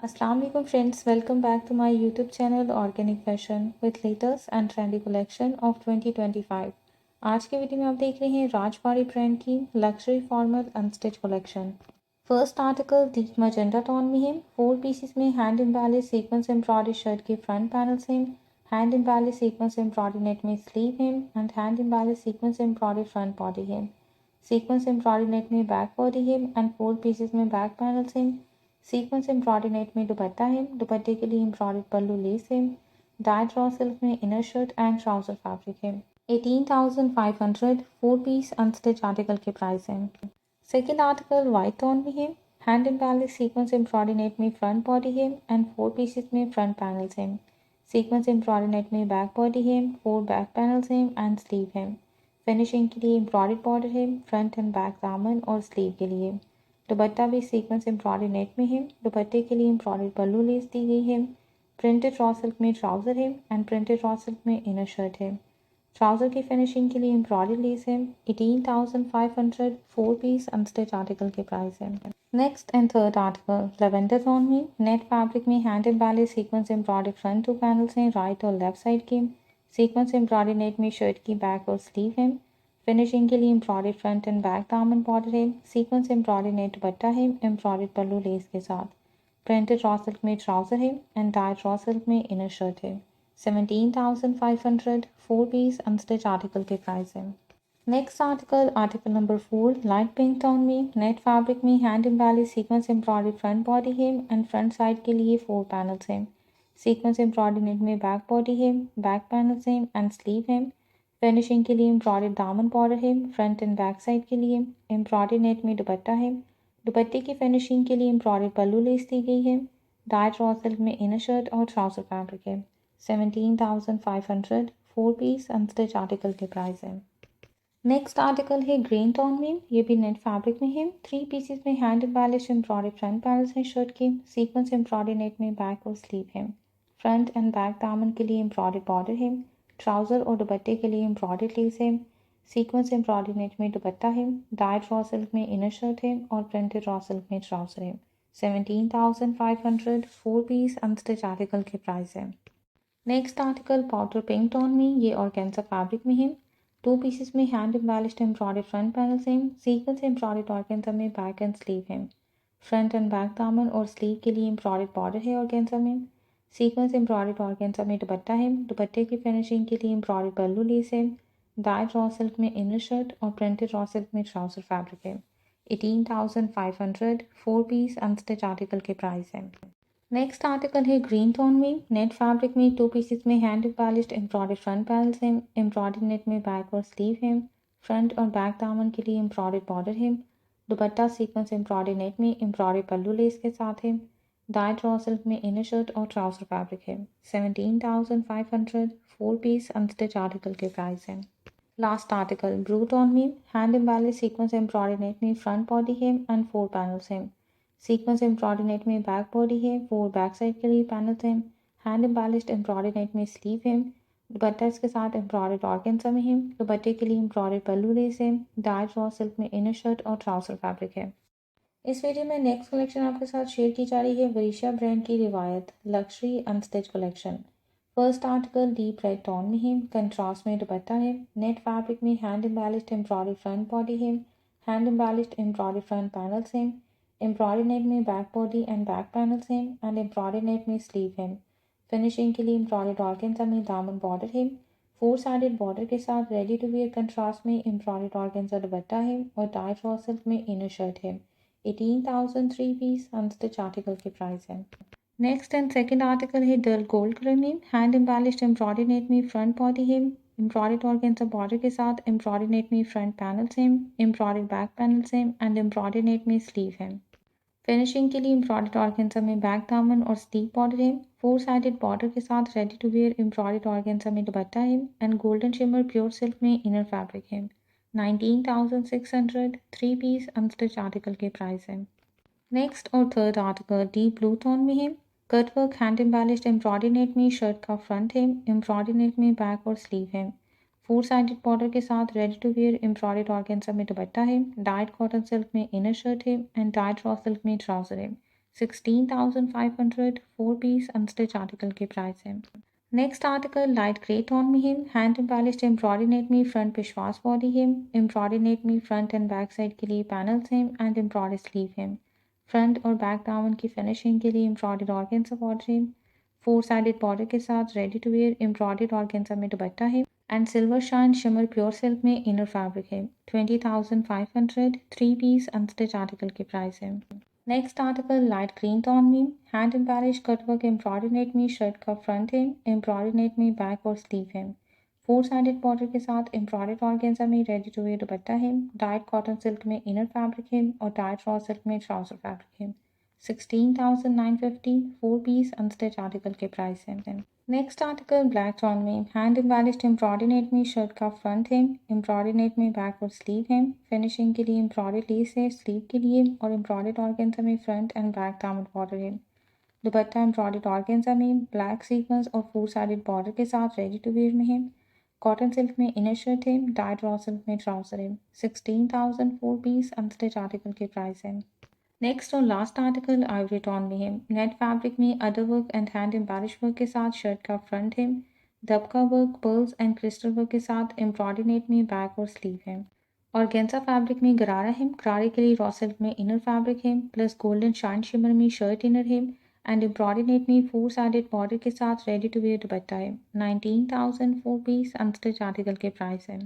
Assalamu alaikum friends, welcome back to my YouTube channel Organic Fashion with latest and trendy collection of 2025। आज के video में आप देख रहे हैं राजवाड़ी ब्रांड की luxury formal unstitch collection. First article deep magenta tone में है। 4 पीसेस में hand embroidery sequence embroidery shirt के फ्रंट पैनल्स हैं, hand embroidery sequence embroidery net में स्लीव है and hand embroidery sequence embroidery front body है। Sequence embroidery net में back body है एंड 4 पीसेस में बैक पैनल्स हैं। सीक्वेंस एम्ब्रॉयडरी नेट में दुपट्टा है, दुपट्टे के लिए एम्ब्रॉयडर्ड पल्लू लेस है। डाइट रॉ सिल्क में inner shirt and trouser fabric है। 18,500 4 पीस अनस्टिच आर्टिकल के प्राइस हैं। सेकेंड आर्टिकल वाइट टोन में है। Hand embroidery sequence embroidery net में फ्रंट बॉडी है एंड 4 पीसेस में फ्रंट पैनल्स हैं। सीक्वेंस एम्ब्रॉयडरी नेट में बैक बॉडी है, 4 बैक पैनल्स हैं एंड स्लीव है। फिनिशिंग के लिए एम्ब्रॉयडर्ड बॉर्डर है फ्रंट एंड बैक दामन और स्लीव के लिए। दुपट्टा भी सीक्वेंस एम्ब्रॉयडरी नेट में है, दुपट्टे के लिए एम्ब्रॉयडरी पल्लू लेस दी गई है। प्रिंटेड रॉ सिल्क में ट्राउज़र है एंड प्रिंटेड रॉ सिल्क में इनर शर्ट है। ट्राउज़र की फिनिशिंग के लिए एम्ब्रॉयडरी लेस है। 18,500 4 पीस अनस्टिच आर्टिकल के प्राइस है। Next and third article lavender tone में नेट फैब्रिक में hand embroidery sequence embroidery front 2 panels हैं राइट और लेफ्ट साइड के। सीक्वेंस एम्ब्रॉयडरी नेट में शर्ट की बैक और स्लीव है। फिनिशिंग के लिए एम्ब्रॉयडरी फ्रंट एंड बैक दामन बॉर्डर है। सीक्वेंस एम्ब्रॉयडरी नेट दुपट्टा है एम्ब्रॉयडरी पल्लू लेस के साथ। प्रिंटेड रॉ सिल्क में ट्राउज़र है एंड डाइट रॉ सिल्क में इनर शर्ट है। 17,500 4 पीस अनस्टिच आर्टिकल के प्राइस है। Next article number 4 light pink tone में नेट फैब्रिक में hand embroidery sequence embroidery front body है एंड फ्रंट साइड के लिए 4 पैनल्स हैं। सीक्वेंस एम्ब्रॉयडरी नेट में बैक बॉडी है, बैक पैनल्स हैं एंड स्लीव है। फिनिशिंग के लिए एम्ब्रॉयडरी दामन बॉर्डर है फ्रंट एंड बैक साइड के लिए। एम्ब्रॉयडरी नेट में दुपट्टा है, दुपट्टे की फिनिशिंग के लिए एम्ब्रॉयडरी पल्लू लेस दी गई है। डाइट रॉ सिल्क में इनर शर्ट और ट्राउजर फैब्रिक है। 17,500 4 पीस अनस्टिच आर्टिकल के प्राइस है। नेक्स्ट आर्टिकल है ग्रीन टोन में, ये भी नेट फैब्रिक में है। 3 पीसेस में hand embroidered embroidery front panels हैं शर्ट के। सीक्वेंस एम्ब्रॉयडरी नेट में बैक और स्लीव है। फ्रंट एंड बैक दामन के लिए एम्ब्रॉयडरी बॉर्डर है। ट्राउज़र और दुपट्टे के लिए एम्ब्रॉयडरी लेस है। सीक्वेंस एम्ब्रॉयडरी नेट में दुपट्टा है। डाइट रॉ सिल्क में इनर शर्ट है और प्रिंटेड रॉ सिल्क में ट्राउज़र है। 17,500 4 पीस अनस्टिच आर्टिकल के प्राइस है। Next article powder pink tone में, ये ऑर्गेन्जा फैब्रिक में है। 2 पीसेस में hand embroidered embroidery front panels हैं। सीक्वेंस एम्ब्रॉयडर्ड ऑर्गेन्जा में बैक एंड स्लीव है। फ्रंट एंड बैक दामन और स्लीव के लिए एम्ब्रॉयडर्ड बॉर्डर है ऑर्गेन्जा में। सीक्वेंस एम्ब्रॉयडर्ड ऑर्गेन्जा में दुपट्टा है, दुपट्टे की फिनिशिंग के लिए एम्ब्रॉयडर्ड पल्लू लेस है। डाइट रॉ सिल्क में इनर शर्ट और प्रिंटेड रॉ सिल्क में ट्राउजर फैब्रिक है। 18,500 4 पीस अनस्टिच आर्टिकल के प्राइस है। नेक्स्ट आर्टिकल है ग्रीन टोन में नेट फैब्रिक में 2 पीसेस में hand embroidered embroidery front panels हैं। एम्ब्रॉयडरी नेट में बैक और स्लीव है। फ्रंट और बैक दामन के लिए एम्ब्रॉयडर्ड बॉर्डर है। दुपट्टा सीक्वेंस एम्ब्रॉयडरी नेट में एम्ब्रॉयडरी पल्लू लेस के साथ है। डाइट रॉ सिल्क में इनर शर्ट और ट्राउजर फैब्रिक है। 17,500 4 पीस अनस्टिच आर्टिकल के प्राइस है। लास्ट आर्टिकल ब्लू टोन में हैंड एम्बॉयडर्ड सीक्वेंस एम्ब्रॉयडरी नेट में फ्रंट बॉडी है एंड 4 पैनल्स हैं। सीक्वेंस एम्ब्रॉयडरी नेट में बैक बॉडी है, 4 बैक साइड के लिए पैनल्स हैं। हैंड एम्बॉयडर्ड एम्ब्रॉयडरी नेट में स्लीव है। दुपट्टा इसके साथ एम्ब्रॉयडर्ड ऑर्गेन्जा में है। दुपट्टे के लिए एम्ब्रॉयडर्ड पल्लू लेस है। डाइट रॉ सिल्क में इनर शर्ट और ट्राउजर फैब्रिक है। इस वीडियो में नेक्स्ट कलेक्शन आपके साथ शेयर की जा रही है वरीशा ब्रांड की रिवायत luxury unstitch collection. First article deep red tone में है, कंट्रास्ट में दुपट्टा है। नेट फैब्रिक में hand embroidered embroidery front body है। Hand embroidered embroidery front panels हैं। एम्ब्रॉयडरी नेट में back body and back panels हैं एंड एम्ब्रॉयडरी नेट में स्लीव है। फिनिशिंग के लिए एम्ब्रॉयडर्ड ऑर्गेन्जा में दामन बॉर्डर है। 4 साइडेड बॉर्डर के साथ रेडी टू वेयर कंट्रास्ट में एम्ब्रॉयडर्ड ऑर्गेन्जा दुपट्टा है और डाइट रॉ सिल्क में इनर शर्ट है। 18,000 3 पीस अनस्टिच आर्टिकल के प्राइस है। नेक्स्ट एंड सेकंड आर्टिकल है डल गोल्ड कलर में हैंड एम्बॉयडर्ड एम्ब्रॉयडरी नेट में फ्रंट बॉडी है। एम्ब्रॉयडर्ड ऑर्गेन्जा बॉर्डर के साथ एम्ब्रॉयडरी नेट में फ्रंट पैनल्स हैं। एम्ब्रॉयडर्ड बैक पैनल्स हैं एंड एम्ब्रॉयडरी नेट में स्लीव है। फिनिशिंग के लिए एम्ब्रॉयडर्ड ऑर्गेन्जा में बैक दामन और स्लीव बॉर्डर है। 4 साइडेड बॉर्डर के साथ ready to wear embroidered organza में दुपट्टा है and golden shimmer pure silk में इनर फैब्रिक है। 19,600 3 पीस अनस्टिच आर्टिकल के प्राइस है। नेक्स्ट और third article deep blue tone में है। Cut work hand embroidered embroidery net में शर्ट का फ्रंट है। एम्ब्रॉयडरी नेट में बैक और स्लीव है। 4 साइडेड बॉर्डर के साथ ready to wear embroidered organza में दुपट्टा है। डाइट कॉटन सिल्क में इनर शर्ट है एंड डाइट रॉ सिल्क में ट्राउजर है। 16,500 4 पीस अनस्टिच आर्टिकल की प्राइस है। Next article light grey tone में है, हैंड एम्बेलिश्ड एम्ब्रॉयडरी नेट में फ्रंट पे श्वास बॉडी है, एम्ब्रॉयडरी नेट में फ्रंट एंड बैक साइड के लिए पैनल्स हैं एंड एम्ब्रॉयडरी स्लीव है। फ्रंट और बैक दामन की फिनिशिंग के लिए एम्ब्रॉयडर्ड ऑर्गेन्जा बॉर्डर है, 4 साइडेड बॉर्डर के साथ ready to wear embroidered organza में दुपट्टा है and silver shine shimmer pure silk में इनर फैब्रिक है। 20,500 3 पीस अनस्टिच आर्टिकल की प्राइस है। Next article light green tone में, hand embellish cutwork embroidery net में शर्ट का फ्रंट है, एम्ब्रॉयडरी नेट में बैक और स्लीव है, 4 साइडेड बॉर्डर के साथ एम्ब्रॉयडर्ड ऑर्गेन्जा में रेडी टू वेयर दुपट्टा है, डाइट कॉटन सिल्क में इनर फैब्रिक है और डाइट रॉ सिल्क में ट्राउजर फैब्रिक है। 16,950 4 पीस अनस्टिच आर्टिकल के प्राइस है। नेक्स्ट आर्टिकल ब्लैक टोन में, हैंड एम्बेलिश्ड एम्ब्रॉयडरी नेट में शर्ट का फ्रंट है, एम्ब्रॉयडरी नेट में बैक और स्लीव है, फिनिशिंग के लिए एम्ब्रॉयडरी लेस है स्लीव के लिए और एम्ब्रॉयडर्ड ऑर्गेन्जा में फ्रंट एंड बैक दामन बॉर्डर है। दुपट्टा एम्ब्रॉयडर्ड ऑर्गेन्जा में ब्लैक सीक्वेंस और 4 साइडेड बॉर्डर के साथ रेडी टू वेयर में है। कॉटन सिल्क में इनर शर्ट है, डाइट रॉ सिल्क में ट्राउजर है। 16,000 4 पीस अनस्टिच आर्टिकल के प्राइस है। नेक्स्ट और लास्ट आर्टिकल आइवरी टोन में है, नेट फैब्रिक में other work and hand embellish work के साथ शर्ट का फ्रंट है, दबका work pearls and crystal work के साथ एम्ब्रॉयडरी नेट में बैक और स्लीव है। ऑर्गेन्जा फैब्रिक में गरारा है, गरारे के लिए रॉ सिल्क में इनर फैब्रिक है प्लस गोल्डन शाइन शिमर में शर्ट इनर है एंड एम्ब्रॉयडरी नेट में 4 साइडेड बॉर्डर के साथ रेडी टू वेयर दुपट्टा है। 19,000 4 पीस अनस्टिच आर्टिकल के प्राइस है।